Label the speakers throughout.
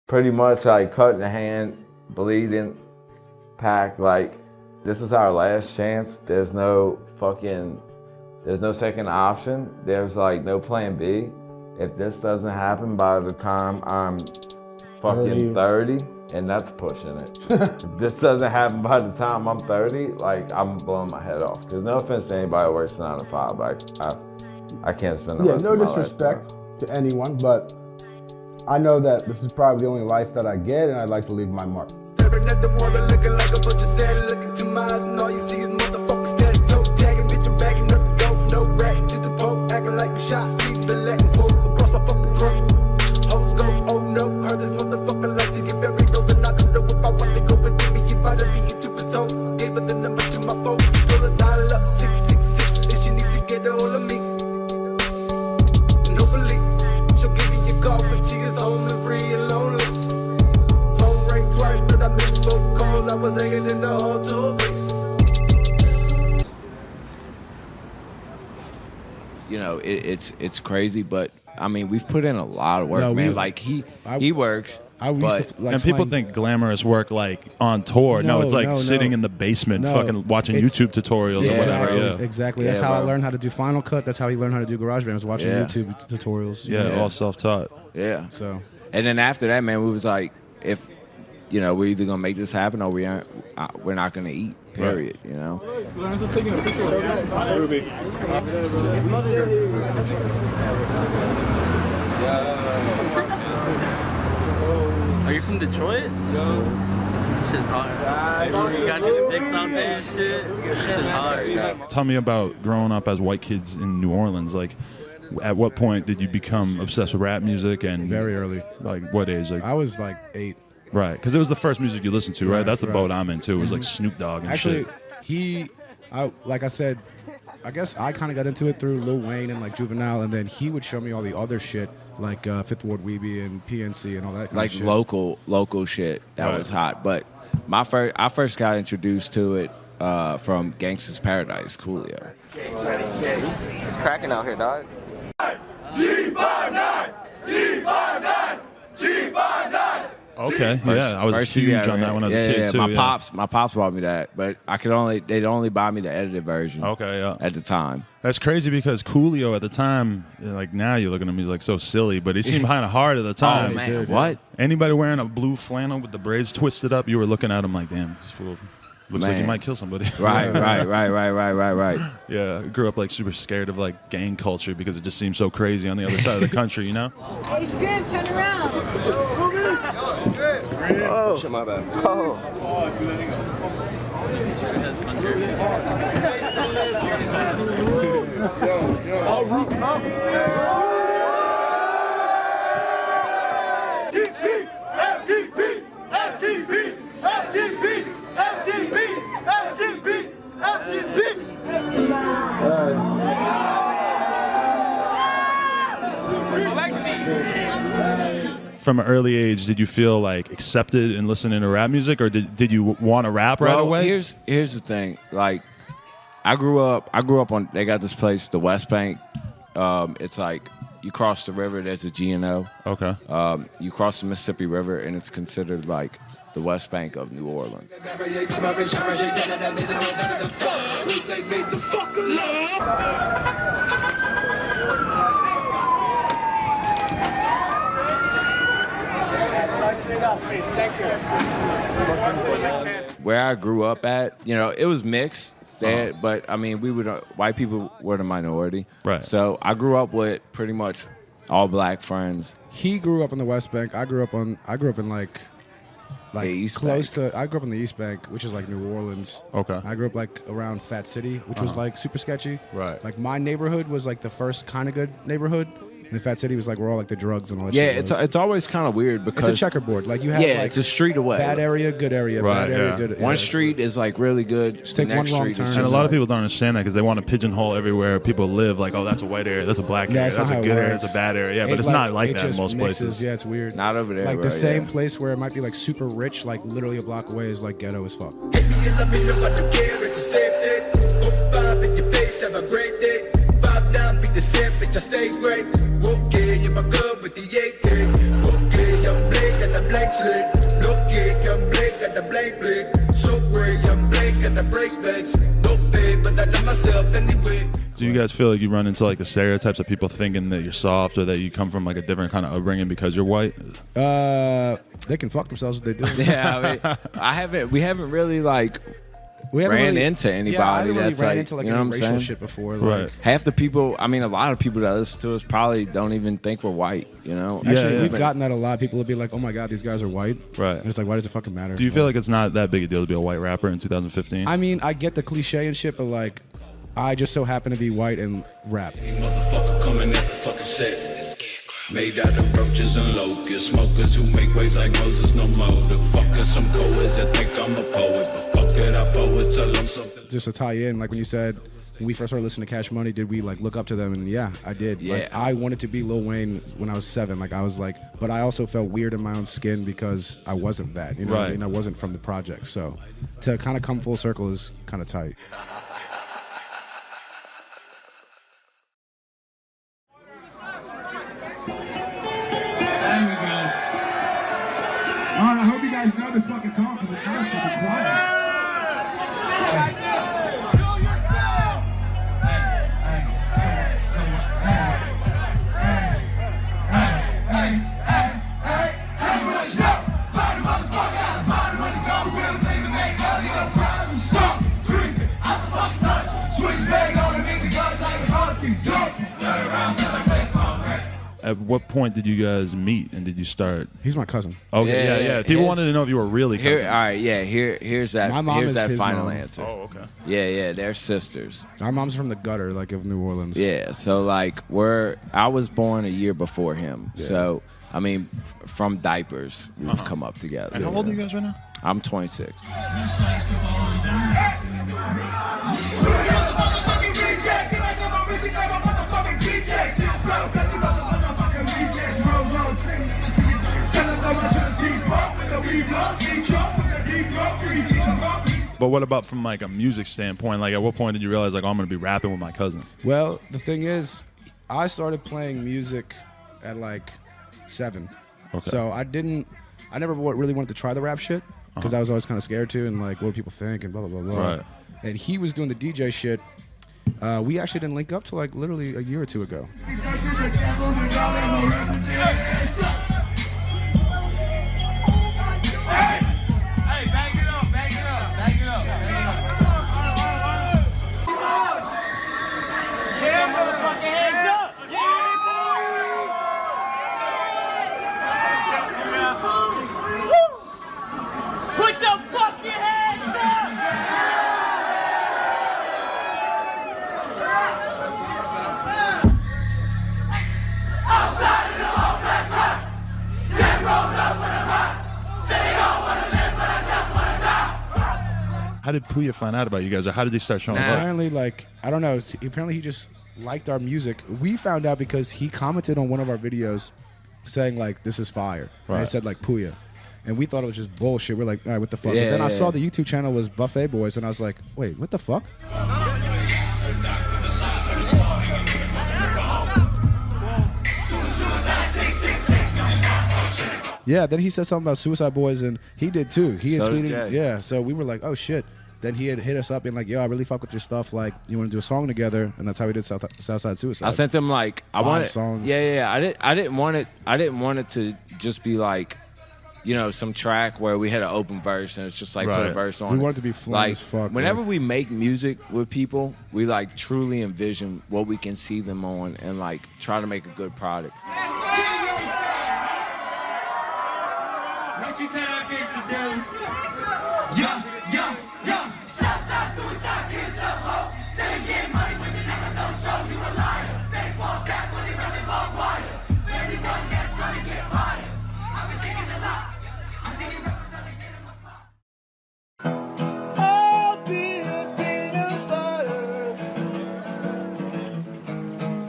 Speaker 1: Pretty much like cut in the hand, bleeding, packed, like this is our last chance. There's no second option. There's like no plan B. If this doesn't happen by the time I'm fucking 30, and that's pushing it. If this doesn't happen by the time I'm 30, like I'm blowing my head off. Cause no offense to anybody who works 9 to 5, I can't spend the rest
Speaker 2: no
Speaker 1: of my
Speaker 2: disrespect
Speaker 1: life
Speaker 2: to anyone, but I know that this is probably the only life that I get, and I'd like to leave my mark.
Speaker 3: Staring at the water, looking like a bunch of sand, looking to my eyes, and all you see is motherfuckers steady toe tagging, bitch, I'm bagging up the dope, no ratting to the poke, acting like you shot, keep the letting pull across my fucking throat. Hoes go, oh no, heard this motherfucker like to get buried, those, and I don't know if I want to go, but me, you better be into his soul. Gave her the number to my phone, pull a dial up, 666, and she needs to get a hold of me. And hopefully, she'll give me a call when she is home and free and lonely. Phone rang twice, but I missed both calls. I was hanging in the hall too free.
Speaker 1: You know, it's crazy, but I mean, we've put in a lot of work,
Speaker 4: No,
Speaker 1: man. Like he works.
Speaker 4: And people think glamorous work like on tour. No, it's like sitting in the basement, fucking watching YouTube tutorials or whatever. Yeah, exactly. That's how I learned how to do Final Cut. That's how he learned how to do GarageBand. Was watching YouTube tutorials.
Speaker 1: Yeah,
Speaker 4: all self-taught.
Speaker 1: Yeah.
Speaker 4: So,
Speaker 1: and then after that, man, we was like, if you know, we're either gonna make this happen or we aren't. We're not gonna eat. Period. You know.
Speaker 5: Are you from Detroit? No. Shit hard. You got the sticks out there and shit. Shit hard.
Speaker 4: Tell me about growing up as white kids in New Orleans. Like, at what point did you become obsessed with rap music? And
Speaker 6: very early.
Speaker 4: Like, what age? Like,
Speaker 6: I was like 8.
Speaker 4: Right, because it was the first music you listened to, right? That's the boat I'm in too. It was like Snoop Dogg and shit.
Speaker 6: Actually, like I said, I guess I kind of got into it through Lil Wayne and like Juvenile, and then he would show me all the other shit like Fifth Ward Weebie and PNC and all that kind
Speaker 1: like
Speaker 6: of shit.
Speaker 1: local shit that was hot. But I first got introduced to it from Gangsta's Paradise, Coolio. It's cracking out here, dog.
Speaker 3: G59! G59! G59!
Speaker 4: Okay, I was huge on that when I was a kid too.
Speaker 1: My pops bought me that, but they'd only buy me the edited version.
Speaker 4: Okay, yeah.
Speaker 1: At the time.
Speaker 4: That's crazy because Coolio at the time, like now you're looking at him, he's like so silly, but he seemed kind of hard at the time.
Speaker 1: Oh man, what?
Speaker 4: Anybody wearing a blue flannel with the braids twisted up, you were looking at him like, damn, this fool looks like he might kill somebody.
Speaker 1: Right.
Speaker 4: Yeah, I grew up like super scared of like gang culture because it just seemed so crazy on the other side of the country, you know?
Speaker 7: Hey, Scrib, turn around.
Speaker 5: Oh, shit, my bad. Oh.
Speaker 4: From an early age, did you feel like accepted in listening to rap music, or did you want to rap right away?
Speaker 1: Here's the thing. Like, I grew up on. They got this place, the West Bank. It's like you cross the river. There's a G&O.
Speaker 4: Okay.
Speaker 1: You cross the Mississippi River, and it's considered like the West Bank of New Orleans. Where I grew up at, you know, it was mixed there, but I mean, white people were the minority.
Speaker 4: Right.
Speaker 1: So I grew up with pretty much all black friends.
Speaker 6: He grew up on the West Bank. I grew up in like
Speaker 1: East
Speaker 6: close
Speaker 1: Bank.
Speaker 6: to. I grew up in the East Bank, which is like New Orleans.
Speaker 4: Okay.
Speaker 6: I grew up like around Fat City, which was like super sketchy.
Speaker 4: Right.
Speaker 6: Like my neighborhood was like the first kind of good neighborhood. And Fat City was like where all like the drugs and all that shit was.
Speaker 1: It's always kind of weird because
Speaker 6: it's a checkerboard. Like you have like
Speaker 1: it's a street away.
Speaker 6: Bad area, good area,
Speaker 4: Right,
Speaker 6: bad area,
Speaker 4: yeah.
Speaker 6: good.
Speaker 1: One street is like really good.
Speaker 6: Just take
Speaker 1: the next
Speaker 6: one wrong
Speaker 1: street
Speaker 6: turn.
Speaker 1: is
Speaker 4: And a
Speaker 1: just
Speaker 4: lot of people don't understand that because they want to pigeonhole everywhere people live. Like, oh, that's a white area, that's a black area,
Speaker 6: it's
Speaker 4: that's
Speaker 6: not
Speaker 4: a
Speaker 6: how it
Speaker 4: good area,
Speaker 6: works.
Speaker 4: that's a bad area. Yeah, but
Speaker 6: It,
Speaker 4: it's not like
Speaker 6: it
Speaker 4: that in
Speaker 6: just
Speaker 4: most
Speaker 6: mixes.
Speaker 4: places.
Speaker 6: Yeah, it's weird.
Speaker 1: not over there.
Speaker 6: Like
Speaker 1: bro,
Speaker 6: the same
Speaker 1: yeah.
Speaker 6: place where it might be like super rich, like literally a block away is like ghetto as fuck.
Speaker 3: Baby, you let me know what you care, it's the same thing. 5 in your face, have a great day. 5 down, be the same, bitch, I stay great. Won't care, you
Speaker 4: Do you guys feel like you run into like the stereotypes of people thinking that you're soft or that you come from like a different kind of upbringing because you're white?
Speaker 6: They can fuck themselves if they do.
Speaker 1: Yeah, I mean, we haven't really like ran into anybody
Speaker 6: I haven't really
Speaker 1: that's
Speaker 6: ran
Speaker 1: like,
Speaker 6: into like
Speaker 1: you know
Speaker 6: any
Speaker 1: what I'm
Speaker 6: racial
Speaker 1: saying?
Speaker 6: shit before.
Speaker 4: Right.
Speaker 6: Like,
Speaker 1: Half the people, I mean, a lot of people that listen to us probably don't even think we're white, you know?
Speaker 6: actually,
Speaker 4: yeah.
Speaker 6: we've gotten that a lot. People will be like, "Oh my god, these guys are white."
Speaker 4: Right.
Speaker 6: And it's like, why does it fucking matter?
Speaker 4: Do you feel like it's not that big a deal to be a white rapper in 2015?
Speaker 6: I mean, I get the cliche and shit, but like, I just so happen to be white and rap.
Speaker 3: Motherfucker coming at the fucking set. Made out of roaches and locusts. Smokers who make waves like Moses, no motive. Fucking some coeds that think I'm a poet. But fuck it, I poet, tell them something.
Speaker 6: Just to tie in, like when you said, when we first started listening to Cash Money, did we like look up to them? And yeah, I did.
Speaker 1: Yeah.
Speaker 6: Like, I wanted to be Lil Wayne when I was 7. Like I was like, but I also felt weird in my own skin because I wasn't that. You know what I
Speaker 4: Right.
Speaker 6: mean? I wasn't from the project. So to kind of come full circle is kind of tight.
Speaker 8: There we go. All right, I hope you guys know this fucking song because it's not fucking quiet.
Speaker 4: At what point did you guys meet and did you start?
Speaker 6: He's my cousin.
Speaker 4: Okay, yeah. People wanted to know if you were really cousins.
Speaker 1: All right, yeah, here's that,
Speaker 6: My mom
Speaker 1: here's
Speaker 6: is
Speaker 1: that
Speaker 6: his
Speaker 1: final
Speaker 6: mom.
Speaker 1: answer.
Speaker 4: Oh, okay.
Speaker 1: Yeah, they're sisters.
Speaker 6: Our mom's from the gutter, like of New Orleans.
Speaker 1: Yeah, so like I was born a year before him.
Speaker 6: Yeah.
Speaker 1: So, I mean, from diapers, we've come up together.
Speaker 4: And how old are you guys right now?
Speaker 1: I'm 26.
Speaker 4: But what about from like a music standpoint? Like at what point did you realize like, oh, I'm going to be rapping with my cousin?
Speaker 6: Well, the thing is, I started playing music at like 7.
Speaker 4: Okay.
Speaker 6: So I never really wanted to try the rap shit because I was always kind of scared to and like what do people think and blah, blah, blah, blah.
Speaker 4: Right.
Speaker 6: And he was doing the DJ shit. We actually didn't link up till like literally a year or 2 ago.
Speaker 9: Put your fucking hands up! Outside of the whole black rock, 10 rolled up with a rock. Say they all wanna live, but I just wanna die.
Speaker 4: How did Puya find out about you guys, or how did they start showing up?
Speaker 6: Apparently, like, I don't know. Apparently, he just liked our music. We found out because he commented on one of our videos saying, like, this is fire. And
Speaker 4: Right.
Speaker 6: it said, like, Puya. And we thought it was just bullshit. We're like, all right, what the fuck? And then I saw the YouTube channel was Buffet Boys, and I was like, wait, what the fuck? Yeah, then he said something about Suicide Boys, and he did too. He had
Speaker 1: So did
Speaker 6: tweeted,
Speaker 1: Jay.
Speaker 6: yeah. So we were like, oh shit. Then he had hit us up being like, yo, I really fuck with your stuff. Like, you want to do a song together? And that's how we did Southside Suicide.
Speaker 1: I sent him like I
Speaker 6: 5
Speaker 1: wanted
Speaker 6: songs.
Speaker 1: Yeah. I didn't want it to just be like, you know, some track where we had an open verse and it's just like put a
Speaker 4: Right.
Speaker 1: verse on.
Speaker 6: We
Speaker 1: it.
Speaker 6: want it to be fun
Speaker 1: like
Speaker 6: as fuck,
Speaker 1: whenever
Speaker 6: bro.
Speaker 1: we make music with people, we like truly envision what we can see them on and like try to make a good product.
Speaker 9: What you tell our kids to do? Yo. Southside suicide, kids up, ho. Say you get money, but you never know. Show you a liar. Baseball bat when they running ball wire. For anyone that's trying to get biased, I've been thinking a lot. I see these rappers trying to get in my spot. I'll be a peanut butter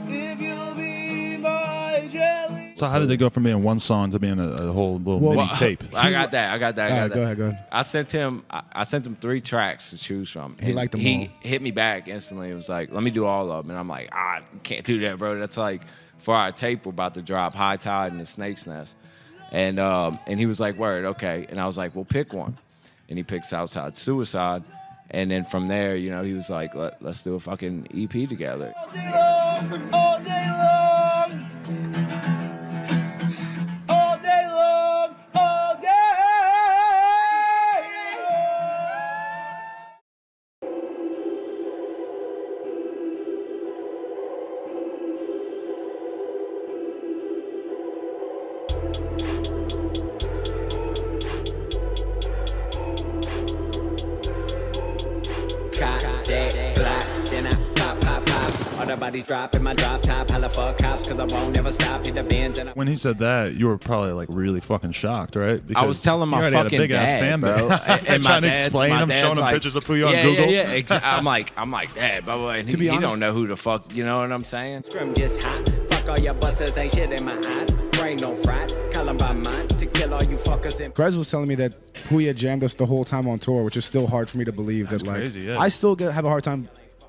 Speaker 9: if you'll be my jelly.
Speaker 4: So how did they go from being one song to being a whole little mini tape?
Speaker 1: I got that.
Speaker 6: All right, go ahead.
Speaker 1: I sent him 3 tracks to choose from.
Speaker 6: He liked them all.
Speaker 1: He hit me back instantly. It was like, let me do all of them. And I'm like, can't do that, bro. That's like for our tape we're about to drop, High Tide and the Snake's Nest. And he was like, word, okay. And I was like, well, pick one. And he picked Southside Suicide. And then from there, you know, he was like, let's do a fucking EP together.
Speaker 9: All day long, all day long. All day long, all day
Speaker 10: Bodies drop in my drop top, hella fuck cops, cause I won't never stop, hit the bins and
Speaker 4: When he said that, you were probably like really fucking shocked, right? Because
Speaker 1: I was telling my
Speaker 4: fucking
Speaker 1: fucking
Speaker 4: big ass
Speaker 1: dad,
Speaker 4: fan
Speaker 1: bro.
Speaker 4: and trying to explain him, showing him
Speaker 1: like,
Speaker 4: pictures of Puyo on Google.
Speaker 1: I'm like, Dad, blah, and he don't know who the fuck, you know what I'm saying?
Speaker 10: scrim just hot. Fuck all your busters, ain't shit in my eyes. Brain no fried, call 'em by mine to kill all you fuckers in.
Speaker 6: Grez was telling me that Puya jammed us the whole time on tour, which is still hard for me to believe.
Speaker 4: That's
Speaker 6: that like
Speaker 4: crazy, yeah.
Speaker 6: I still have a hard time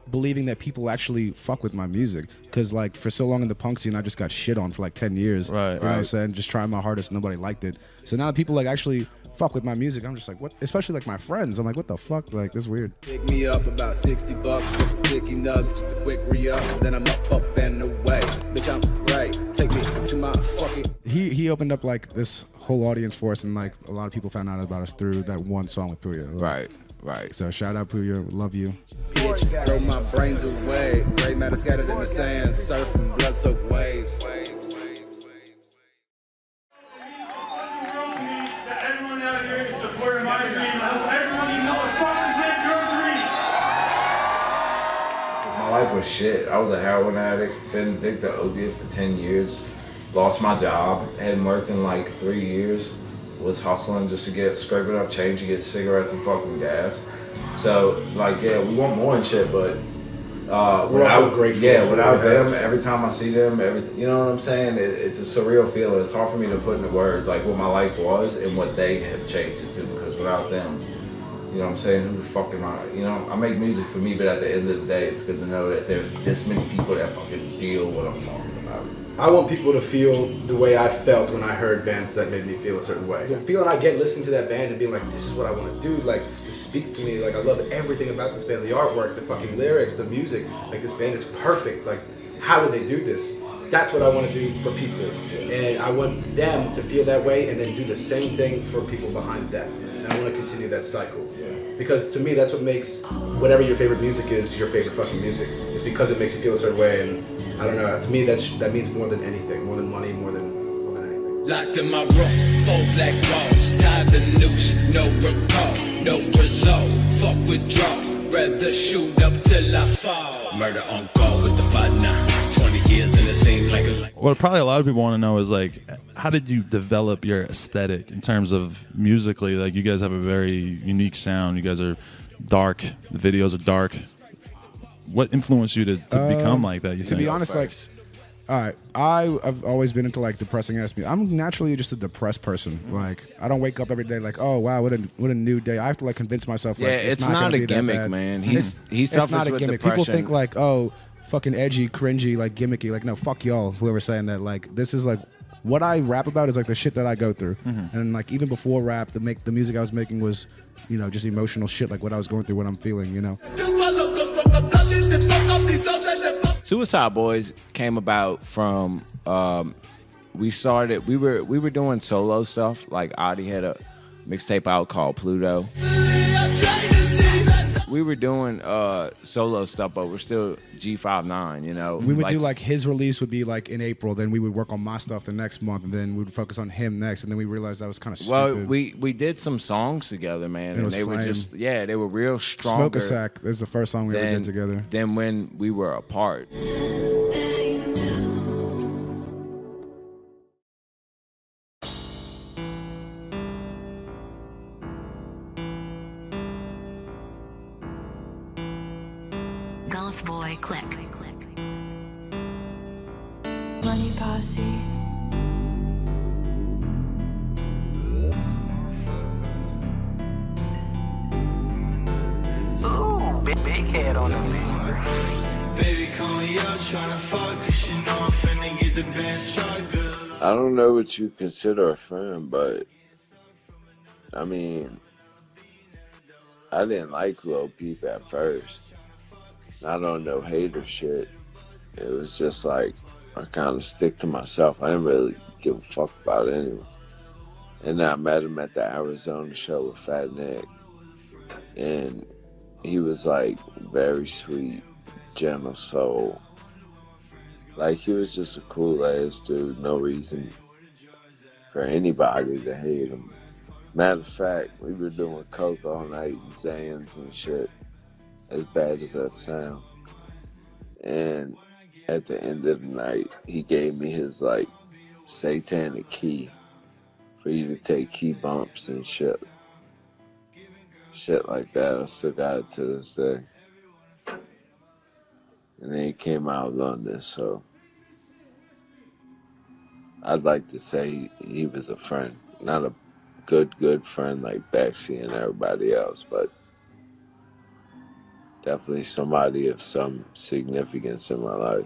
Speaker 6: believing that people actually fuck with my music, because like for so long in the punk scene I just got shit on for like 10 years.
Speaker 4: Right,
Speaker 6: you know what I'm saying? Just trying my hardest, nobody liked it. So now that people like actually fuck with my music, I'm just like, what? Especially like my friends, I'm like, what the fuck? Like, this is weird.
Speaker 3: Pick me up about 60 bucks, sticky nuts, just a quick re-up, then I'm up and away. Bitch, I'm right, take me to my fucking...
Speaker 6: He opened up like this whole audience for us, and like a lot of people found out about us through that one song with Puya.
Speaker 1: Right.
Speaker 6: So shout out Puya, love you.
Speaker 3: Bitch, throw my brains away. Gray matter scattered in the sand, surfing blood-soaked waves.
Speaker 8: Everyone out here is supporting my dream. Everyone, you motherfuckers, make your dream.
Speaker 1: My life was shit. I was a heroin addict, been addicted to opiate for 10 years, lost my job, hadn't worked in like 3 years, was hustling just to get, scraping up change to get cigarettes and fucking gas. So, like, yeah, we want more and shit, but
Speaker 2: We're also grateful.
Speaker 1: without them, every time I see them, you know what I'm saying? It's a surreal feeling. It's hard for me to put into words, like, what my life was and what they have changed it to, because without them, you know what I'm saying, who the fuck am I? You know, I make music for me, but at the end of the day, it's good to know that there's this many people that fucking feel what I'm talking about.
Speaker 2: I want people to feel the way I felt when I heard bands that made me feel a certain way. The feeling I get listening to that band and being like, this is what I want to do, like, this speaks to me, like, I love everything about this band, the artwork, the fucking lyrics, the music, like, this band is perfect, like, how did they do this? That's what I want to do for people, and I want them to feel that way and then do the same thing for people behind them, and I want to continue that cycle. Because to me, that's what makes whatever your favorite music is your favorite fucking music. It's because it makes you feel a certain way, and I don't know. To me, that means more than anything, more than money, more than anything.
Speaker 10: Locked in my room, 4 black walls, tied the noose, no recall, no result, fuck withdrawal, rather shoot up till I fall. Murder on call with the 5-9, 20 years and it seemed like a...
Speaker 4: What probably a lot of people want to know is, like, how did you develop your aesthetic in terms of musically? Like, you guys have a very unique sound. You guys are dark. The videos are dark. What influenced you to become like that, you think?
Speaker 6: To be honest, like, all right, I've always been into, like, depressing ass music. I'm naturally just a depressed person. Like, I don't wake up every day like, oh, wow, what a new day. I have to, like, convince myself, like, it's not
Speaker 1: a
Speaker 6: be
Speaker 1: gimmick,
Speaker 6: that bad.
Speaker 1: man.
Speaker 6: It's not a gimmick.
Speaker 1: Depression.
Speaker 6: People think, like, oh, fucking edgy, cringy, like, gimmicky. Like, no, fuck y'all, whoever's saying that. Like, this is, like, what I rap about is, like, the shit that I go through. And, like, even before rap, the music I was making was, you know, just emotional shit, like what I was going through, what I'm feeling, you know.
Speaker 1: Suicide Boys came about from we were doing solo stuff. Like Adi had a mixtape out called Pluto. We were doing solo stuff, but we're still G59, you know.
Speaker 6: We would do, like, his release would be like in April, then we would work on my stuff the next month, and then we would focus on him next, and then we realized that was kind of stupid.
Speaker 1: Well, we did some songs together, man, and they were just, they were real stronger.
Speaker 6: Smoke a Sack is the first song we ever did together.
Speaker 1: Than when we were apart.
Speaker 11: Goth Boy Click.
Speaker 7: Money Posse.
Speaker 9: Ooh, big head on them. Baby, call me up, tryna fuck, 'cause you know I'm finna get the best truck.
Speaker 1: I don't know what you consider a friend, but I mean, I didn't like Lil Peep at first. Not on no hater shit. It was just like, I kind of stick to myself. I didn't really give a fuck about it anyway. And then I met him at the Arizona show with Fat Nick. And he was like very sweet, gentle soul. Like he was just a cool ass dude. No reason for anybody to hate him. Matter of fact, we were doing coke all night and Zans and shit. As bad as that sound. And at the end of the night, he gave me his like satanic key for you to take key bumps and shit. Shit like that. I still got it to this day. And then he came out on this, so I'd like to say he was a friend. Not a good friend like Bexy and everybody else, but definitely somebody of some significance in my life.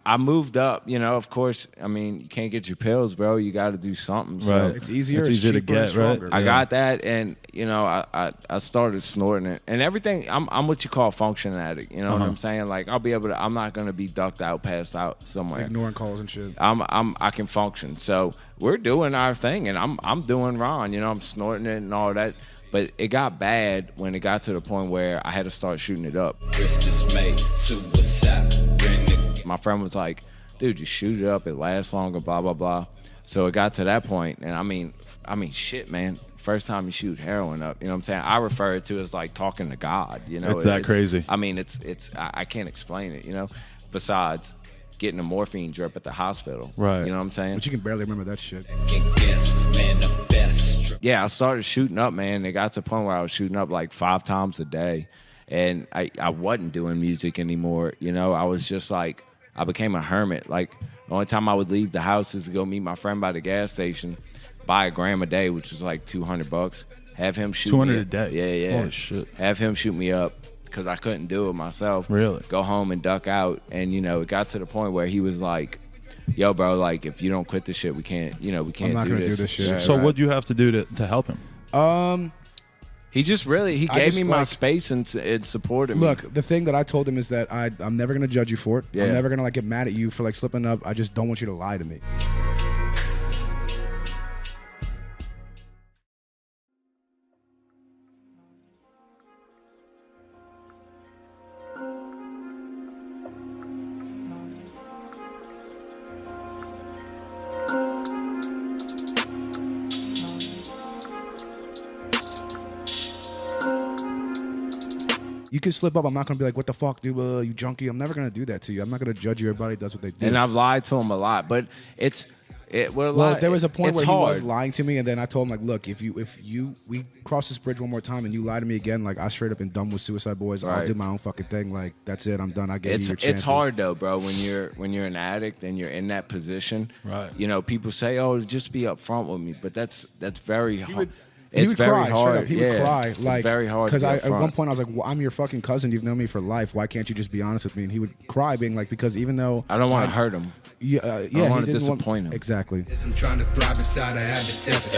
Speaker 1: I moved up, you know, of course, I mean, you can't get your pills, bro. You got to do something. So
Speaker 6: right. It's easier to get, right?
Speaker 1: I got that, and, you know, I started snorting it. And everything, I'm what you call a function addict, you know what I'm saying? Like, I'll be able to, I'm not going to be ducked out, passed out somewhere.
Speaker 6: Ignoring calls and shit.
Speaker 1: I can function. So we're doing our thing, and I'm doing Ron, you know, I'm snorting it and all that. But it got bad when it got to the point where I had to start shooting it up. My friend was like, dude, just shoot it up. It lasts longer, blah, blah, blah. So it got to that point, and I mean, shit, man. First time you shoot heroin up, you know what I'm saying? I refer it to as like talking to God, you know?
Speaker 4: It's that crazy.
Speaker 1: I mean, I can't explain it, you know? Besides getting a morphine drip at the hospital.
Speaker 4: Right.
Speaker 1: You know what I'm saying?
Speaker 6: But you can barely remember that shit.
Speaker 1: Yeah, I started shooting up, man. It got to the point where I was shooting up like 5 times a day. And I wasn't doing music anymore, you know? I was just like, I became a hermit. Like, the only time I would leave the house is to go meet my friend by the gas station, buy a gram a day, which was like $200. Have him shoot
Speaker 4: 200
Speaker 1: me
Speaker 4: a day?
Speaker 1: Yeah, yeah.
Speaker 4: Holy shit.
Speaker 1: Have him shoot me up because I couldn't do it myself.
Speaker 4: Really?
Speaker 1: Go home and duck out. And, you know, it got to the point where he was like, yo, bro, like, if you don't quit this shit, we can't, you know, we can't
Speaker 6: I'm not
Speaker 1: do
Speaker 6: gonna
Speaker 1: this.
Speaker 6: do this shit.
Speaker 1: Right,
Speaker 4: So
Speaker 1: right.
Speaker 4: what'd you have to do to help him?
Speaker 1: He just really, he gave me my
Speaker 6: like,
Speaker 1: space and supported me.
Speaker 6: Look, the thing that I told him is that I'm never going to judge you for it.
Speaker 1: Yeah.
Speaker 6: I'm never going to like get mad at you for like slipping up. I just don't want you to lie to me. You can slip up. I'm not going to be like, what the fuck, dude, you junkie. I'm never going to do that to you. I'm not going to judge you. Everybody does what they do.
Speaker 1: And I've lied to him a lot, but
Speaker 6: well, there was a point where
Speaker 1: hard.
Speaker 6: he was lying to me, and then I told him, like, look, if we cross this bridge one more time and you lie to me again, like, I straight up been done with Suicide Boys.
Speaker 1: Right.
Speaker 6: I'll do my own fucking thing. Like, that's it. I'm done. I gave you your chances.
Speaker 1: It's hard though, bro. When you're an addict and you're in that position,
Speaker 4: right?
Speaker 1: You know, people say, "Oh, just be upfront with me," but that's very hard.
Speaker 6: He would
Speaker 1: very
Speaker 6: cry,
Speaker 1: hard.
Speaker 6: straight up. He would cry, like,
Speaker 1: it's very hard.
Speaker 6: Because at one point I was like, well, "I'm your fucking cousin. You've known me for life. Why can't you just be honest with me?" And he would cry, being like, "Because even though
Speaker 1: I don't want to hurt him,
Speaker 6: yeah,
Speaker 1: I don't want to disappoint him."
Speaker 6: Exactly.
Speaker 3: I'm trying to thrive inside. I had to test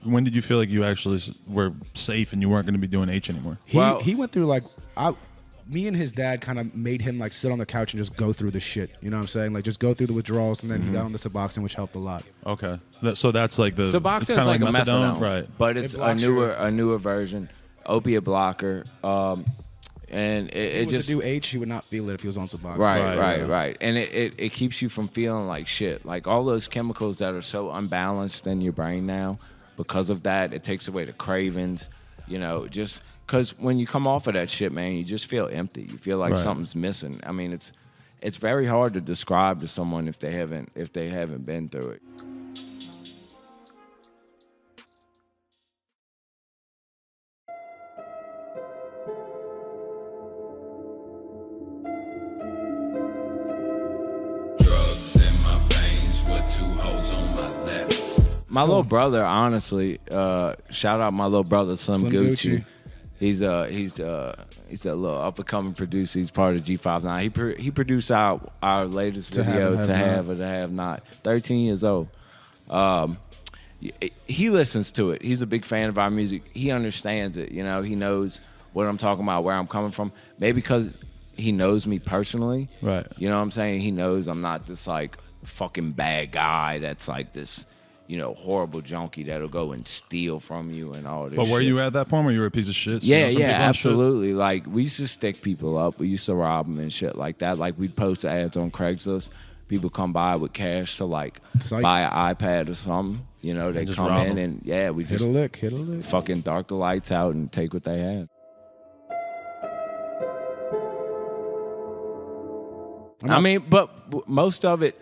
Speaker 4: When did you feel like you actually were safe and you weren't going to be doing H anymore?
Speaker 6: He went through like me and his dad kind of made him like sit on the couch and just go through the shit. You know what I'm saying? Like just go through the withdrawals, and then he got on the Suboxone, which helped a lot.
Speaker 4: Okay, so that's like the
Speaker 1: Suboxone
Speaker 4: it's kind of
Speaker 1: like a methadone,
Speaker 4: right?
Speaker 1: But it's a newer version, opiate blocker. And it
Speaker 6: was
Speaker 1: just
Speaker 6: to do H, he would not feel it if he was on Suboxone.
Speaker 1: Right. And it keeps you from feeling like shit. Like all those chemicals that are so unbalanced in your brain now, because of that, it takes away the cravings. You know, just because when you come off of that shit, man, you just feel empty. You feel like something's missing. I mean, it's very hard to describe to someone if they haven't been through it. My little brother, honestly, shout out my little brother, Slim Gucci. He's a little up and coming producer. He's part of G59. He produced our latest video, To Have or To Have Not. 13 years old. He listens to it. He's a big fan of our music. He understands it. You know, he knows what I'm talking about, where I'm coming from. Maybe because he knows me personally.
Speaker 4: Right.
Speaker 1: You know what I'm saying? He knows I'm not this like fucking bad guy that's like this, you know, horrible junkie that'll go and steal from you and all this
Speaker 4: But were
Speaker 1: shit.
Speaker 4: you at that point where you were a piece of shit?
Speaker 1: Yeah, absolutely. Like, we used to stick people up. We used to rob them and shit like that. Like, we'd post ads on Craigslist. People come by with cash to, like, buy an iPad or something. You know, they come in and, we just
Speaker 6: hit a lick.
Speaker 1: Fucking dark the lights out and take what they had. I mean, but most of it,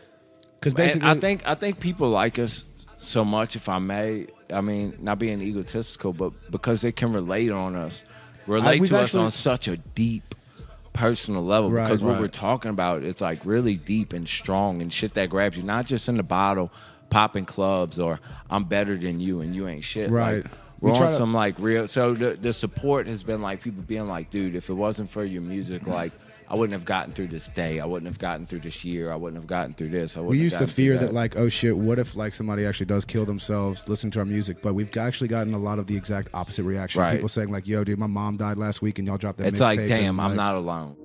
Speaker 6: because basically,
Speaker 1: I think people like us so much, if I may. I mean, not being egotistical, but because they can relate to us on such a deep, personal level. Because what we're talking about is like really deep and strong and shit that grabs you, not just in the bottle, popping clubs, or I'm better than you and you ain't shit.
Speaker 6: Right.
Speaker 1: Like, we're on some like real. So the support has been like people being like, dude, if it wasn't for your music, like, I wouldn't have gotten through this day. I wouldn't have gotten through this year. I wouldn't have gotten through this.
Speaker 6: We used to fear that, like, oh shit, what if like somebody actually does kill themselves listening to our music? But we've actually gotten a lot of the exact opposite reaction.
Speaker 1: Right.
Speaker 6: People saying like, yo, dude, my mom died last week and y'all dropped that.
Speaker 1: It's like, damn, I'm not alone.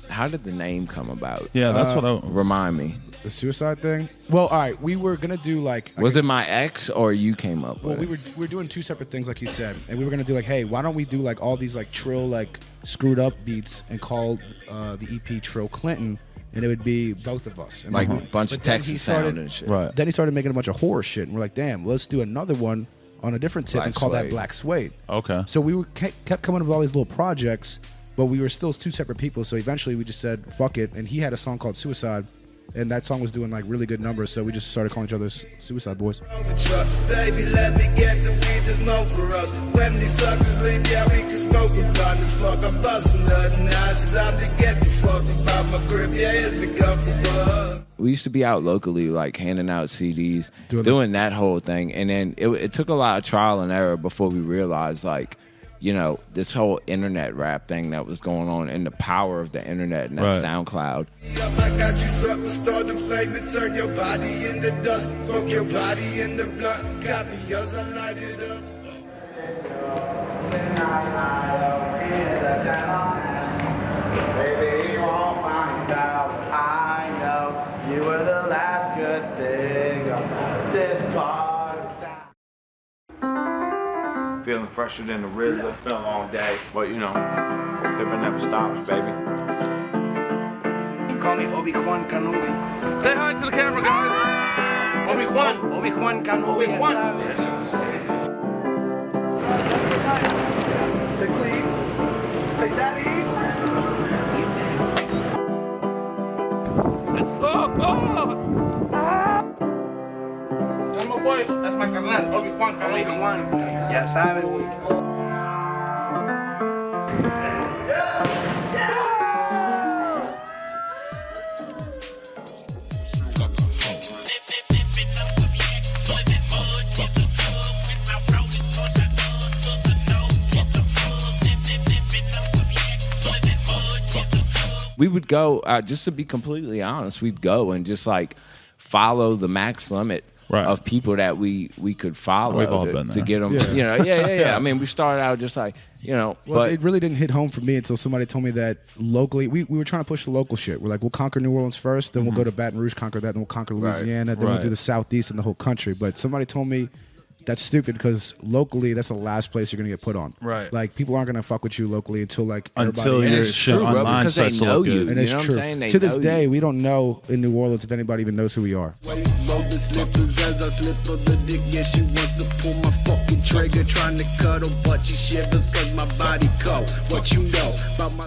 Speaker 1: How did the name come about?
Speaker 4: Yeah, that's what I...
Speaker 1: Remind me.
Speaker 6: The suicide thing? Well, all right, we were going to do like...
Speaker 1: Was it my ex or you came up with it?
Speaker 6: We were doing two separate things, like you said. And we were going to do like, hey, why don't we do like all these like trill, like screwed up beats and call the EP Trill Clinton, and it would be both of us. And
Speaker 1: like a bunch of Texas sound and shit.
Speaker 6: Right. Then he started making a bunch of horror shit, and we're like, damn, let's do another one on a different tip and call that Black Suede.
Speaker 4: Okay.
Speaker 6: So we kept coming up with all these little projects, but we were still two separate people. So eventually we just said, fuck it. And he had a song called Suicide, and that song was doing like really good numbers. So we just started calling each other Suicide Boys.
Speaker 3: Baby, let me get the weed to smoke for us. When these suckers leave, yeah, we can smoke a blunt and fuck. I'm busting nothing now. Since I'm to get the fuck about my grip, yeah, it's a couple bucks.
Speaker 1: We used to be out locally, like handing out CDs, doing that whole thing. And then it took a lot of trial and error before we realized, like, you know, this whole internet rap thing that was going on and the power of the internet and that SoundCloud.
Speaker 3: I got you something, start the flame and turn your body into dust. Smoke your body in the blunt. Got me yours, I light it up.
Speaker 9: Baby, you won't find out. I know you were the last good thing of this part of town.
Speaker 1: Feeling fresher than the Rizzler. It's been a long day, but you know, living never stops, baby.
Speaker 9: Call me Obi-Wan Kenobi. Say hi to the camera, guys. Obi-Wan Kenobi. Say please. Say daddy.
Speaker 5: Obi-Wan. Ya sabe, güey.
Speaker 1: We would go, just to be completely honest, we'd go and just like follow the max limit of people that we could follow.
Speaker 4: We've all been there.
Speaker 1: To get them, you know, yeah. I mean, we started out just like, you know.
Speaker 6: Well,
Speaker 1: but
Speaker 6: it really didn't hit home for me until somebody told me that locally, we were trying to push the local shit. We're like, we'll conquer New Orleans first, then we'll go to Baton Rouge, conquer that, then we'll conquer Louisiana, then we'll do the Southeast and the whole country. But somebody told me that's stupid because locally, that's the last place you're gonna get put on.
Speaker 4: Right.
Speaker 6: Like people aren't gonna fuck with you locally until like
Speaker 4: your shit online starts to look good.
Speaker 6: And it's true. To this day, we don't know in New Orleans if anybody even knows who we are.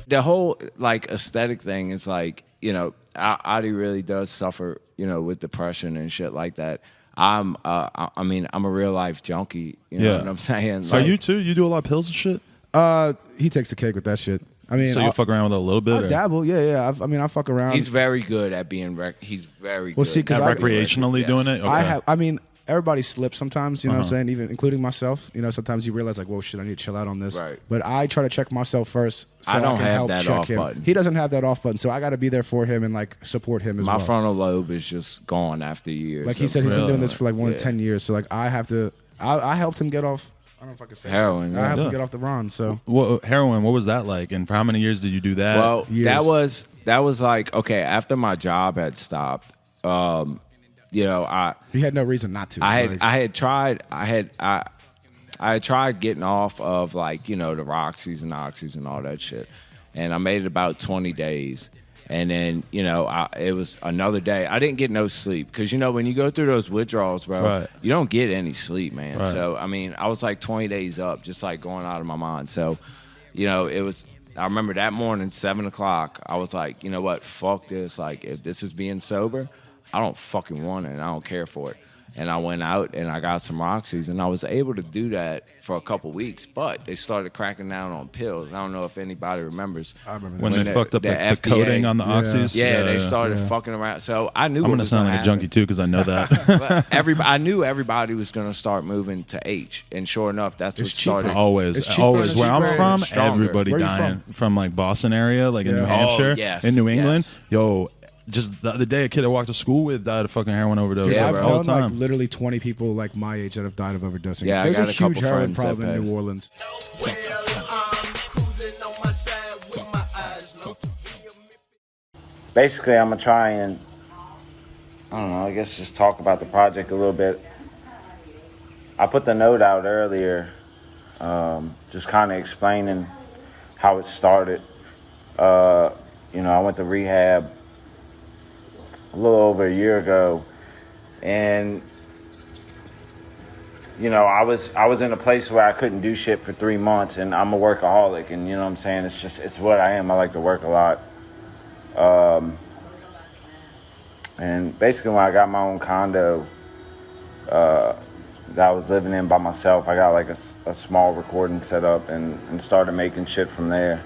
Speaker 1: The whole like aesthetic thing is like, you know, Adi really does suffer, you know, with depression and shit like that. I mean, I'm a real life junkie. You know what I'm saying?
Speaker 4: So
Speaker 1: like,
Speaker 4: you too? You do a lot of pills and shit?
Speaker 6: He takes the cake with that shit. I mean,
Speaker 4: so you fuck around with it a little bit?
Speaker 6: I dabble, yeah. I fuck around.
Speaker 1: He's very good at being. He's very good.
Speaker 6: Well, see, because
Speaker 4: recreationally doing it. Okay.
Speaker 6: I mean, everybody slips sometimes. You know what I'm saying? Even including myself. You know, sometimes you realize like, whoa, shit, I need to chill out on this.
Speaker 1: Right.
Speaker 6: But I try to check myself first. So
Speaker 1: I don't
Speaker 6: can
Speaker 1: have
Speaker 6: help
Speaker 1: that
Speaker 6: check
Speaker 1: off
Speaker 6: him.
Speaker 1: button.
Speaker 6: He doesn't have that off button, so I got to be there for him and like support him as well.
Speaker 1: My frontal lobe is just gone after years.
Speaker 6: Like he said, he's been doing this for like more than 10 years. So like I have to. I helped him get off. I don't know if I can say
Speaker 1: heroin.
Speaker 6: I have to get off the Ron. So
Speaker 4: heroin. What was that like? And for how many years did you do that?
Speaker 1: Well, that was like okay. After my job had stopped, you know,
Speaker 6: he had no reason not to.
Speaker 1: I had tried getting off of like, you know, the Roxys and Oxys and all that shit, and I made it about 20 days. And then, you know, it was another day. I didn't get no sleep because, you know, when you go through those withdrawals, bro, you don't get any sleep, man.
Speaker 4: Right.
Speaker 1: So, I mean, I was like 20 days up, just like going out of my mind. So, you know, I remember that morning, 7 o'clock, I was like, you know what, fuck this. Like, if this is being sober, I don't fucking want it and I don't care for it. And I went out and I got some Roxys and I was able to do that for a couple weeks, but they started cracking down on pills. I don't know if anybody remers.
Speaker 6: I remember
Speaker 4: when they fucked up the coating on the Oxys.
Speaker 1: Yeah, they started fucking around. So I knew
Speaker 4: I'm going to sound like a junkie too because I know that.
Speaker 1: But I knew everybody was going to start moving to H, and sure enough, that's what started.
Speaker 4: Always. Where I'm from, everybody dying from like Boston area, like in New Hampshire, in New England. Yo. Just the other day, a kid I walked to school with died of fucking heroin overdose.
Speaker 6: Yeah, I've
Speaker 4: all the
Speaker 6: known
Speaker 4: time.
Speaker 6: like literally 20 people like my age that have died of overdosing.
Speaker 1: Yeah,
Speaker 6: there's
Speaker 1: I got
Speaker 6: a
Speaker 1: a
Speaker 6: huge
Speaker 1: couple
Speaker 6: heroin
Speaker 1: friends
Speaker 6: problem
Speaker 1: that
Speaker 6: in New Orleans.
Speaker 1: Basically, I'm gonna try and I don't know. I guess just talk about the project a little bit. I put the note out earlier, just kind of explaining how it started. You know, I went to rehab a little over a year ago, and you know, I was in a place where I couldn't do shit for 3 months, and I'm a workaholic, and you know what I'm saying? It's what I am. I like to work a lot. And basically when I got my own condo that I was living in by myself, I got like a small recording set up and started making shit from there.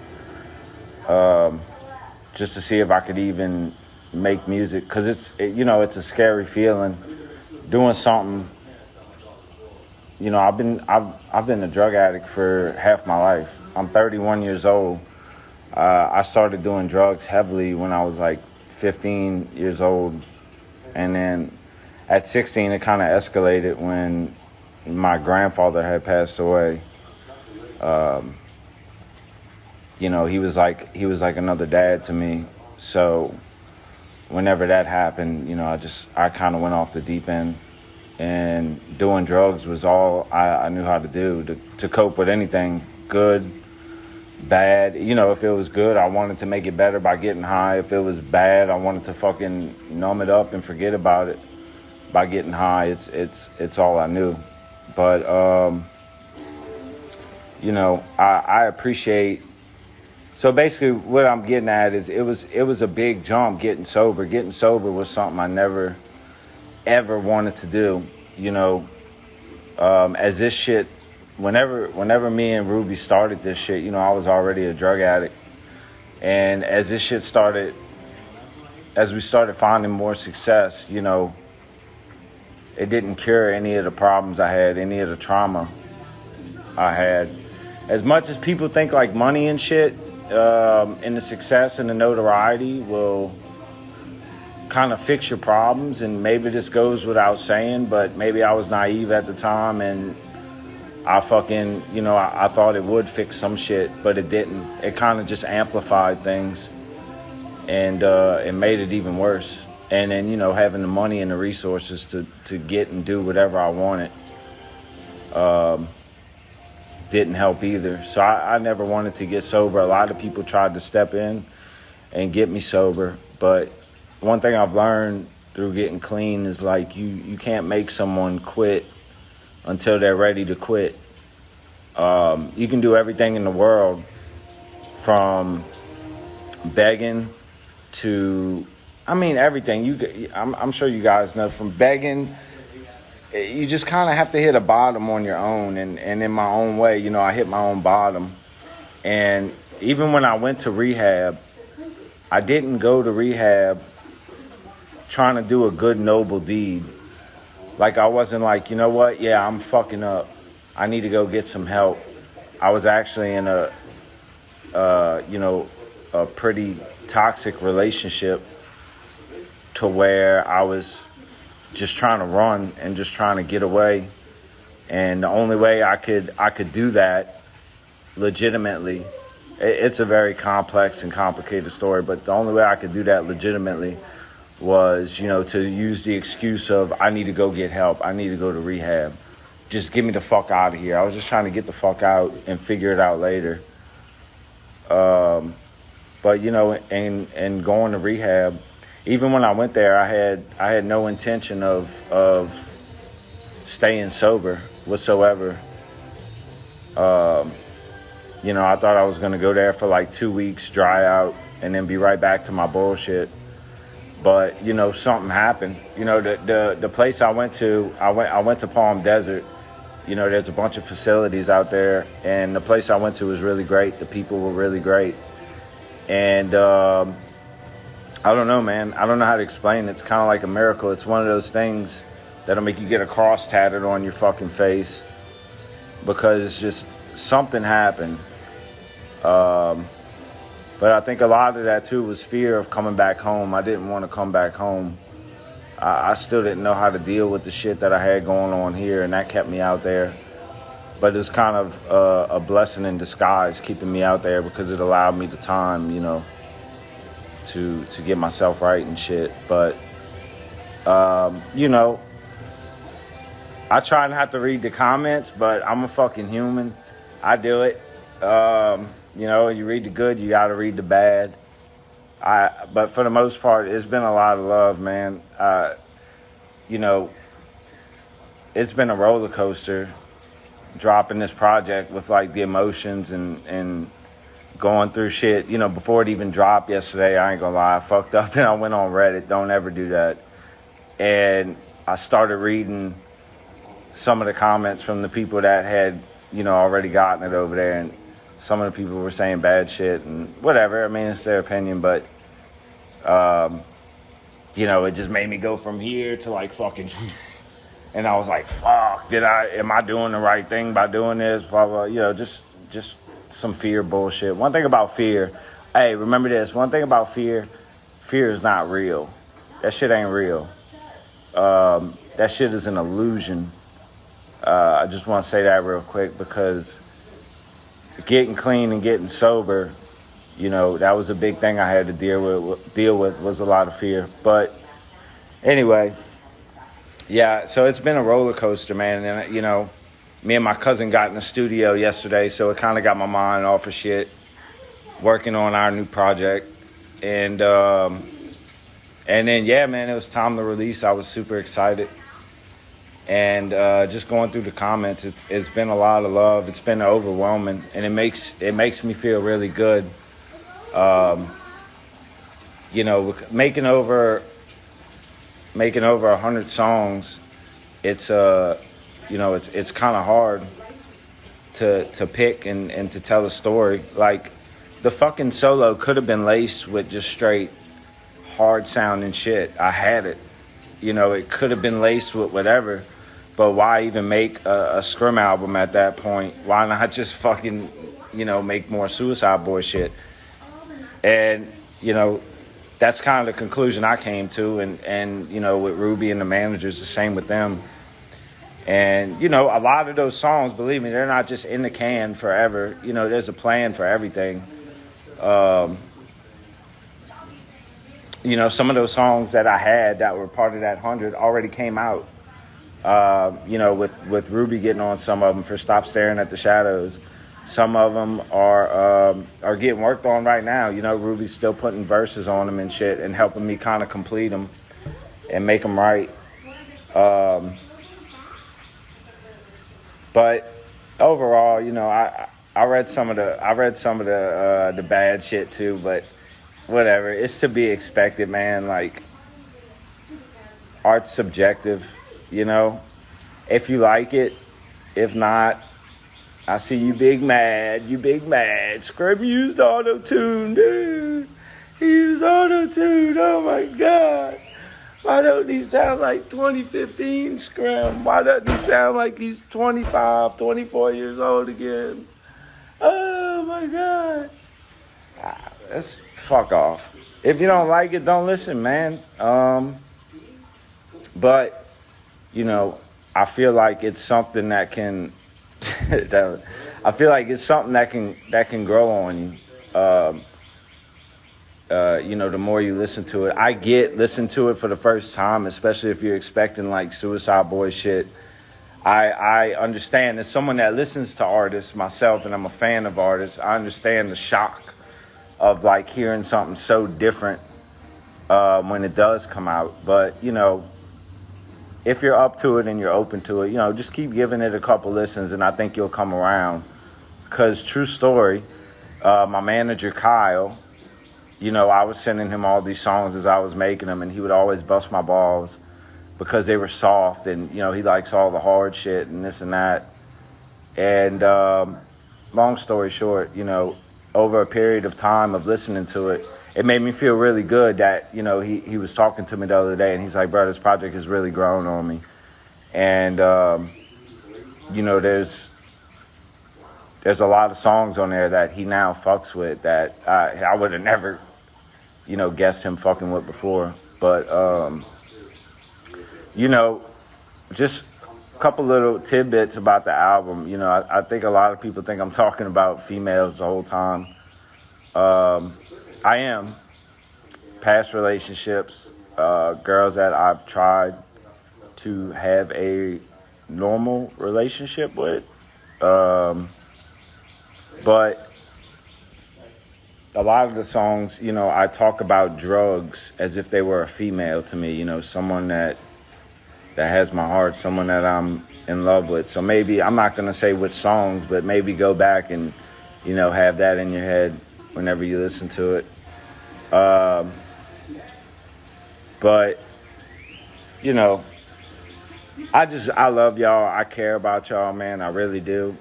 Speaker 1: Just to see if I could even make music, because it's a scary feeling doing something. You know, I've been a drug addict for half my life. I'm 31 years old. I started doing drugs heavily when I was like 15 years old, and then at 16 it kind of escalated when my grandfather had passed away. You know, he was like another dad to me. So whenever that happened, you know, I kind of went off the deep end, and doing drugs was all I knew how to do to cope with anything, good, bad. You know, if it was good, I wanted to make it better by getting high. If it was bad, I wanted to fucking numb it up and forget about it by getting high. It's all I knew. But you know, I appreciate. So basically what I'm getting at is it was a big jump getting sober. Getting sober was something I never, ever wanted to do. You know, as this shit, whenever me and Ruby started this shit, you know, I was already a drug addict. And as this shit started, as we started finding more success, you know, it didn't cure any of the problems I had, any of the trauma I had. As much as people think like money and shit, and the success and the notoriety will kind of fix your problems, and maybe this goes without saying, but maybe I was naive at the time and I fucking, you know, I thought it would fix some shit, but it didn't. It kind of just amplified things, and it made it even worse. And then, you know, having the money and the resources to get and do whatever I wanted didn't help either. So I never wanted to get sober. A lot of people tried to step in and get me sober, but one thing I've learned through getting clean is like you can't make someone quit until they're ready to quit. You can do everything in the world, from begging to, I mean, everything. I'm sure you guys know, from begging, you just kind of have to hit a bottom on your own. And in my own way, you know, I hit my own bottom. And even when I went to rehab, I didn't go to rehab trying to do a good, noble deed. Like, I wasn't like, you know what? Yeah, I'm fucking up. I need to go get some help. I was actually in a pretty toxic relationship to where I was just trying to run and just trying to get away. And the only way I could do that legitimately, it's a very complex and complicated story, but the only way I could do that legitimately was, you know, to use the excuse of, I need to go get help. I need to go to rehab. Just get me the fuck out of here. I was just trying to get the fuck out and figure it out later. But, you know, and going to rehab, even when I went there, I had no intention of staying sober whatsoever. You know, I thought I was going to go there for like 2 weeks, dry out, and then be right back to my bullshit. But, you know, something happened. You know, the place I went to Palm Desert. You know, there's a bunch of facilities out there, and the place I went to was really great. The people were really great. And I don't know, man. I don't know how to explain it. It's kind of like a miracle. It's one of those things that'll make you get a cross tatted on your fucking face, because it's just something happened. But I think a lot of that, too, was fear of coming back home. I didn't want to come back home. I still didn't know how to deal with the shit that I had going on here, and that kept me out there. But it's kind of a blessing in disguise keeping me out there, because it allowed me the time, you know, to get myself right and shit. But, you know, I try not to read the comments, but I'm a fucking human. I do it. You know, you read the good, you gotta read the bad. But for the most part, it's been a lot of love, man. You know, it's been a roller coaster dropping this project with like the emotions and going through shit. You know, before it even dropped yesterday, I ain't gonna lie, I fucked up and I went on Reddit. Don't ever do that. And I started reading some of the comments from the people that had, you know, already gotten it over there, and some of the people were saying bad shit and whatever. I mean, it's their opinion, but, you know, it just made me go from here to like fucking, and I was like, fuck, am I doing the right thing by doing this? Blah, blah, you know, just some fear bullshit. One thing about fear, hey, remember this, one thing about fear is not real. That shit ain't real. That shit is an illusion. I just want to say that real quick, because getting clean and getting sober, you know, that was a big thing I had to deal with was a lot of fear. But anyway, yeah, so it's been a roller coaster, man. And, you know, me and my cousin got in the studio yesterday, so it kind of got my mind off of shit, working on our new project. And then, yeah, man, it was time to release. I was super excited. And just going through the comments, it's been a lot of love. It's been overwhelming, and it makes me feel really good. You know, making over 100 songs, it's a you know, it's kind of hard to pick and to tell a story. Like, the fucking solo could have been laced with just straight hard sounding shit. I had it. You know, it could have been laced with whatever, but why even make a scrim album at that point? Why not just fucking, you know, make more Suicide Boy shit? And, you know, that's kind of the conclusion I came to. And you know, with Ruby and the managers, the same with them. And, you know, a lot of those songs, believe me, they're not just in the can forever. You know, there's a plan for everything. You know, some of those songs that I had that were part of that 100 already came out. You know, with Ruby getting on some of them for Stop Staring at the Shadows. Some of them are getting worked on right now. You know, Ruby's still putting verses on them and shit and helping me kind of complete them and make them right. But overall, you know, I read some of the bad shit too, but whatever. It's to be expected, man. Like, art's subjective, you know. If you like it, if not, I see you big mad. You big mad. Scrub used auto-tune, dude. He used auto-tune. Oh my God. Why don't he sound like 2015 Scrim? Why doesn't he sound like he's 25, 24 years old again? Oh my God. That's fuck off. If you don't like it, don't listen, man. But, you know, I feel like it's something that can I feel like it's something that can grow on you. You know, the more you listen to it. Listen to it for the first time, especially if you're expecting like Suicide Boy shit. I understand, as someone that listens to artists myself, and I'm a fan of artists, I understand the shock of like hearing something so different when it does come out. But, you know, if you're up to it and you're open to it, you know, just keep giving it a couple listens and I think you'll come around. Because, true story, my manager Kyle, you know, I was sending him all these songs as I was making them, and he would always bust my balls because they were soft, and, you know, he likes all the hard shit and this and that. And long story short, you know, over a period of time of listening to it, it made me feel really good that, you know, he was talking to me the other day, and he's like, bro, this project has really grown on me. And, you know, there's a lot of songs on there that he now fucks with that I would have never, you know, guessed him fucking with before. But, you know, just a couple little tidbits about the album. You know, I think a lot of people think I'm talking about females the whole time. I am. Past relationships, girls that I've tried to have a normal relationship with. But a lot of the songs, you know, I talk about drugs as if they were a female to me, you know, someone that has my heart, someone that I'm in love with. So maybe, I'm not going to say which songs, but maybe go back and, you know, have that in your head whenever you listen to it. But, you know, I love y'all. I care about y'all, man. I really do.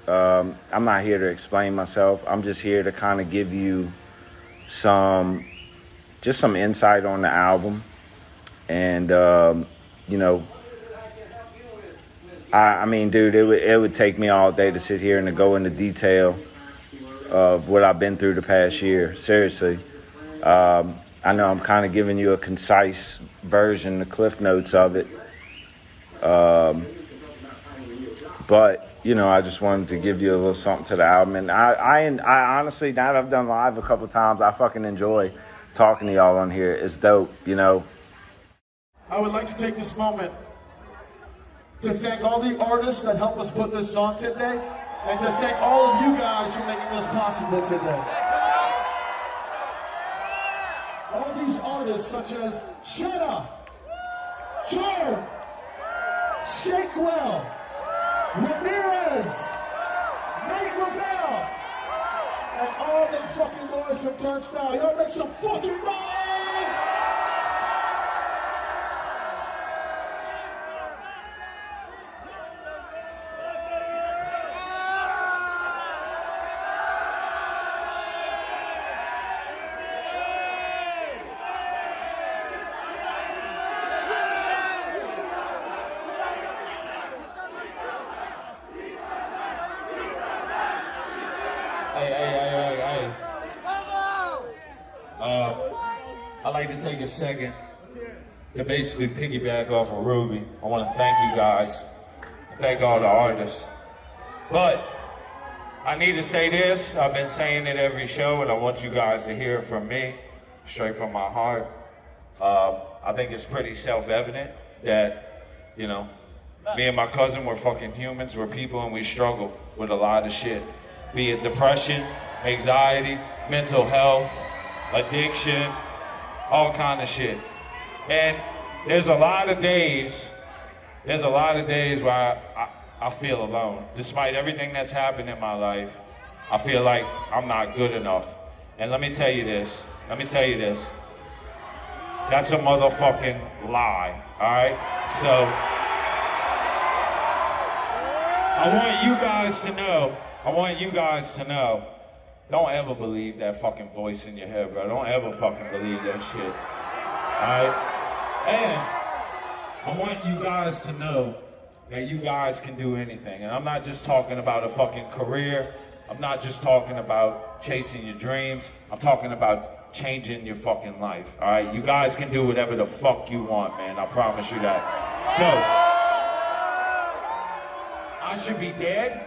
Speaker 1: I'm not here to explain myself. I'm just here to kind of give you some insight on the album. And, you know, I mean, dude, it would take me all day to sit here and to go into detail of what I've been through the past year. Seriously. I know I'm kind of giving you a concise version, the cliff notes of it. But, you know, I just wanted to give you a little something to the album. And I honestly, now that I've done live a couple times, I fucking enjoy talking to y'all on here. It's dope, you know.
Speaker 8: I would like to take this moment to thank all the artists that helped us put this on today, and to thank all of you guys for making this possible today. All these artists such as Shetta, Charm, Shakewell, Ramirez, Nate Ravel, and all them fucking boys from Turnstile. Y'all make some fucking noise!
Speaker 12: I'd like to take a second to basically piggyback off of Ruby. I want to thank you guys, thank all the artists. But I need to say this, I've been saying it every show, and I want you guys to hear it from me, straight from my heart. I think it's pretty self-evident that, you know, me and my cousin, we're fucking humans, we're people, and we struggle with a lot of shit. Be it depression, anxiety, mental health, addiction, all kind of shit. And there's a lot of days where I feel alone. Despite everything that's happened in my life, I feel like I'm not good enough. And let me tell you this, that's a motherfucking lie, all right? So, I want you guys to know, don't ever believe that fucking voice in your head, bro. Don't ever fucking believe that shit, all right? And I want you guys to know that you guys can do anything. And I'm not just talking about a fucking career. I'm not just talking about chasing your dreams. I'm talking about changing your fucking life, all right? You guys can do whatever the fuck you want, man. I promise you that. So, I should be dead,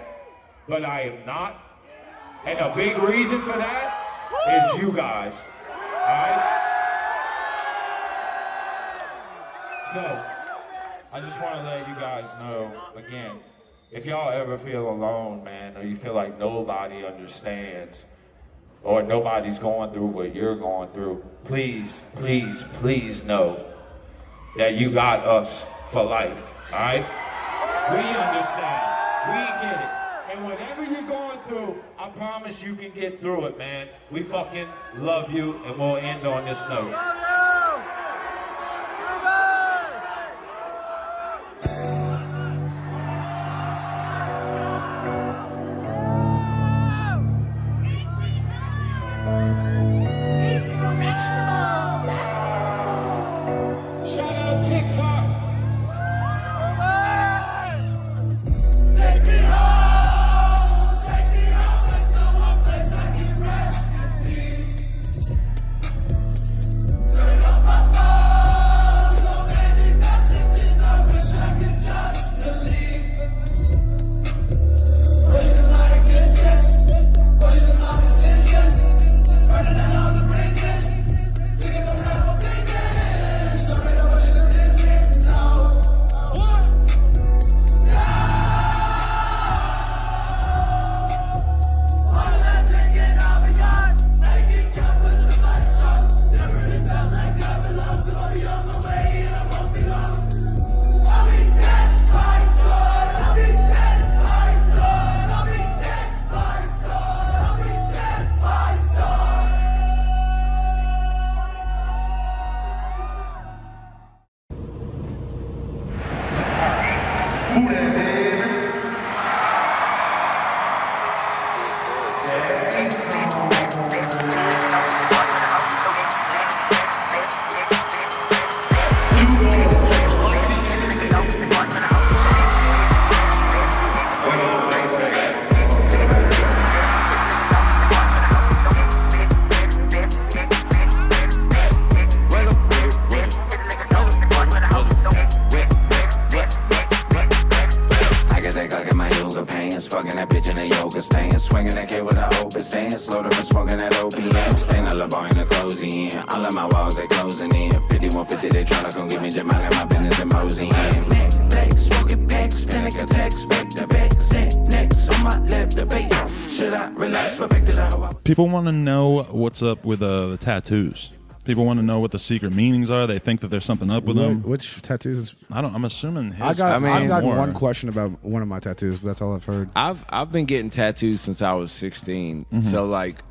Speaker 12: but I am not. And a big reason for that is you guys, all right? So, I just want to let you guys know, again, if y'all ever feel alone, man, or you feel like nobody understands, or nobody's going through what you're going through, please, please, please know that you got us for life, all right? We understand. We get it. And whatever you're going through, I promise you can get through it, man. We fucking love you, and we'll end on this note. Shout out TikTok.
Speaker 3: Take me home, there's no one place I can rest in peace. Turn off my phone, so many messages, I wish I could just delete. Questioning my existence, questioning my decisions, burning down all the bridges, thinking around my thinking, sorry I want you to visit, no.
Speaker 13: I get that Glock in my yoga pants, fucking that bitch in a yoga stance, swinging that K with a open stance, loaded for smoking that OPM, staying a little bar in the closing in, all of my walls they closing in, 5150 they tryna come get me, just minding my business and mosey in. Black, smoking packs, panic attacks, back to back, set next on my lap debate. Should I relax, but back to the hoe?
Speaker 4: People want to know what's up with the tattoos. People want to know what the secret meanings are. They think that there's something up with them.
Speaker 6: Which tattoos?
Speaker 4: I'm assuming his.
Speaker 6: I've got
Speaker 4: more.
Speaker 6: one question about one of my tattoos, but that's all I've heard.
Speaker 1: I've been getting tattoos since I was 16. So like,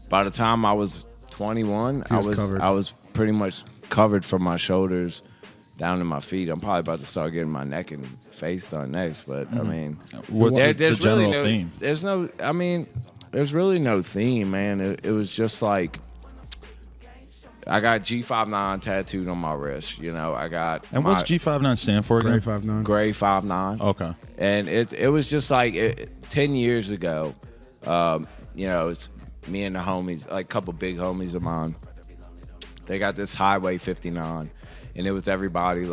Speaker 1: by the time I was 21, I was pretty much covered from my shoulders down to my feet. I'm probably about to start getting my neck and face done next. But I mean,
Speaker 4: what's the general
Speaker 1: really
Speaker 4: theme?
Speaker 1: There's really no theme, man. It was just like, I got G59 tattooed on my wrist, you know. I got.
Speaker 4: And what's G59 stand for again?
Speaker 6: Gray 59.
Speaker 1: Gray 59.
Speaker 4: Okay.
Speaker 1: And it was just like 10 years ago. You know, it's me and the homies, like a couple big homies of mine. they got this Highway 59, and it was everybody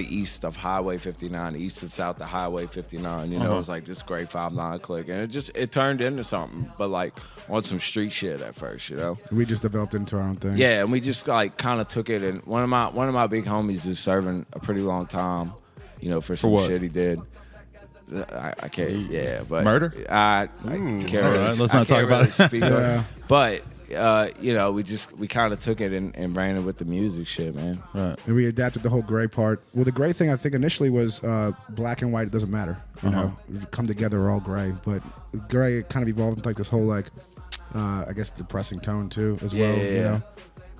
Speaker 1: east of Highway 59, east and south of Highway 59. You know, it was like this great 5-9 click, and it turned into something, but like on some street shit at first, you know.
Speaker 6: We just developed into our own thing.
Speaker 1: Yeah, and we just like kind of took it. And one of my big homies is serving a pretty long time, you know, for some shit he did. I can't. Yeah, but
Speaker 4: murder.
Speaker 1: I can't really.
Speaker 4: Right, let's not talk about it.
Speaker 1: Yeah. But you know, we kind of took it and ran it with the music shit, man.
Speaker 4: Right.
Speaker 6: And we adapted the whole gray part. Well, the gray thing I think initially was black and white. It doesn't matter. You know, we come together, we're all gray. But gray kind of evolved into like this whole like, I guess depressing tone too as well. You know,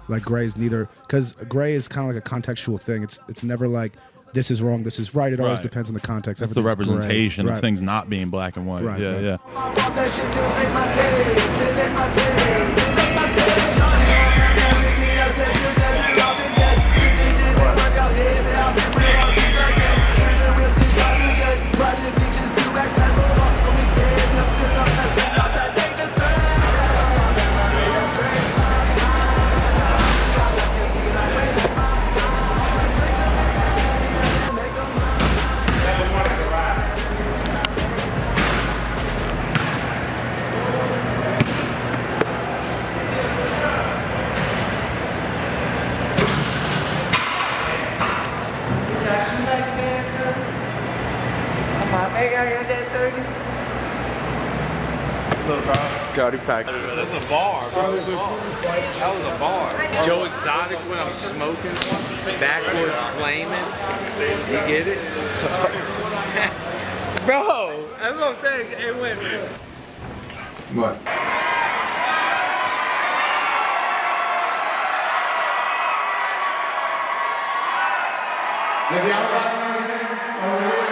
Speaker 6: like gray is neither, because gray is kind of like a contextual thing. It's never like this is wrong, this is right. It always depends on the context.
Speaker 4: That's the representation of things not being black and white.
Speaker 6: Right,
Speaker 4: yeah.
Speaker 14: Cody Pack. That was a bar, bro. That was a bar. Joe Exotic when I'm smoking, backward flaming. You get it? Bro, that's what I'm saying. It went.
Speaker 2: What?
Speaker 9: Have y'all got anything over here?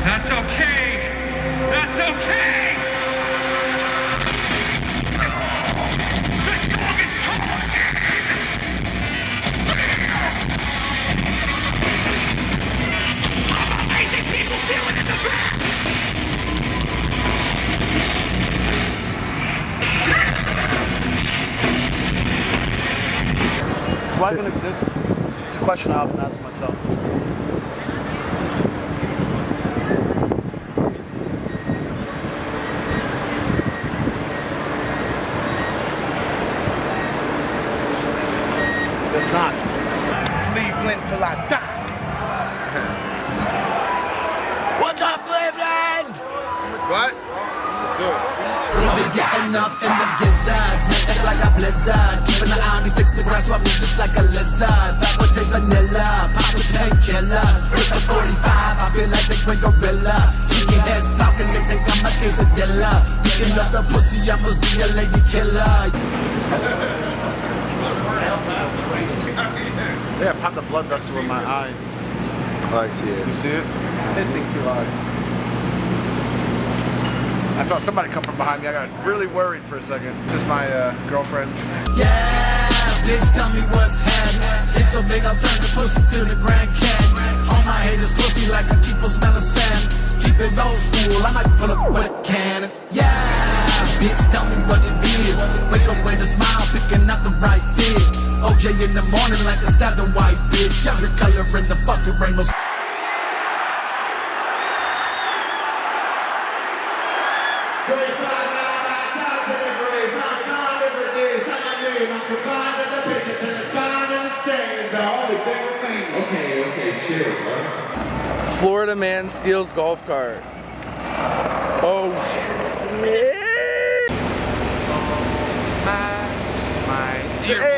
Speaker 9: That's okay. That's okay. The song is called. Amazing people feeling in the back.
Speaker 15: Do I even exist? It's a question I often ask myself. It's not.
Speaker 3: Cleveland till I die.
Speaker 9: What's up, Cleveland?
Speaker 2: What? Let's do it.
Speaker 3: We been getting up in the gizzards, make it like a blizzard. Keeping the eye on these sticks in the grass, swap me just like a lizard. That would taste vanilla, pop a painkiller. With the 45, I feel like the great gorilla. Chicken heads talking, they think I'm a quesadilla. Picking up the pussy, I must be a lady killer.
Speaker 15: Yeah, I popped a blood vessel in my eye.
Speaker 2: Oh, I see it.
Speaker 15: You see it?
Speaker 14: Pissing too hard.
Speaker 15: I felt somebody come from behind me. I got really worried for a second. This is my girlfriend.
Speaker 3: Yeah, bitch, tell me what's happening. It's so big, I'll turn the pussy to the Grand Canyon. All my haters pussy like I keep on smelling sand. Keep it old school, I might pull up with a cannon. Yeah, bitch, tell me what it is. Wake up with a smile, picking out the right fit. OJ in the morning like a stabbed a white bitch. Every color in the fucking rainbow.
Speaker 2: Okay, chill, bro.
Speaker 14: Florida man steals golf cart. Oh shit.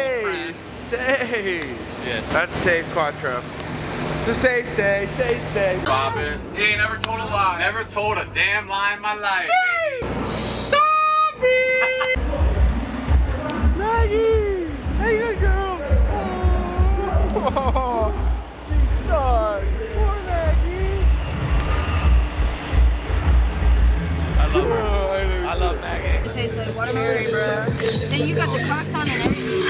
Speaker 14: Say. Yes. That's Say's Quattro. So stay.
Speaker 16: Bobbin. He ain't never told a lie. Never told a damn lie in my life.
Speaker 14: Sorry! Maggie! Hey, good girl! Oh, she's dark. Poor Maggie.
Speaker 16: I love Maggie.
Speaker 17: It tastes like watermelon, bro. Then you got the Crocs on and everything.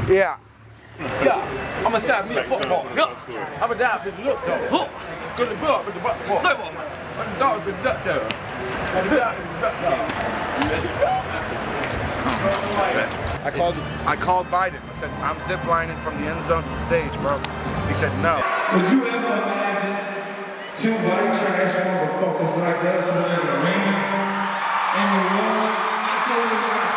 Speaker 14: Yeah. Yeah, I'm a stab me a football. Yeah. I'm a dab in the look though. Good to go up with the butt. So what? I'm a dog with the duck there. I'm a dog with the duck there.
Speaker 15: I called Biden. I said, I'm ziplining from the end zone to the stage, bro. He said no.
Speaker 9: Would you ever imagine two white trash motherfuckers like us running the arena in the world? Absolutely not.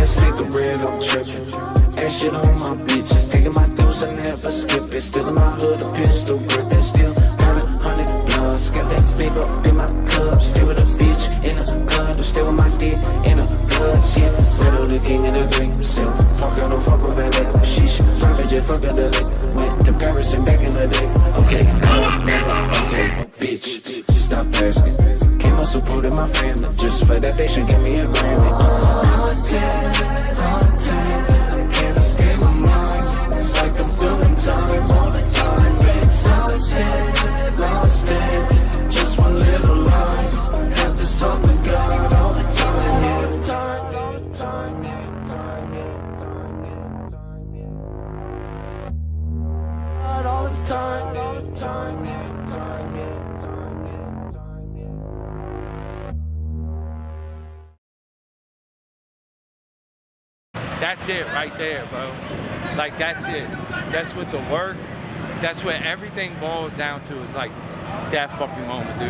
Speaker 13: Cigarette, I'm tripping. That shit on my bitches. Taking my dose, I never skip it. Still in my hood, a pistol grip. And still got 100 plus. Got that big up in my cup. Stay with a bitch in a gun. Stay with my dick in a guts. Yeah, Riddle the king of the drink. Self. Fuck, I don't fuck with valet. Sheesh. Private jet, fuck a delay. Went to Paris and back in the day. Okay, no, never. Okay, bitch. Stop asking. Came up supporting my family. Just for that, they should give me a Grammy. Can't escape my mind. It's like I'm doing time all the time. Exhausted, lost it. Just one little line. Have to talk with God all the time. All the time, all the time, all the time, all the time, all the time.
Speaker 14: That's it right there, bro. Like, that's it. That's what the work, that's what everything boils down to, is like that fucking moment, dude.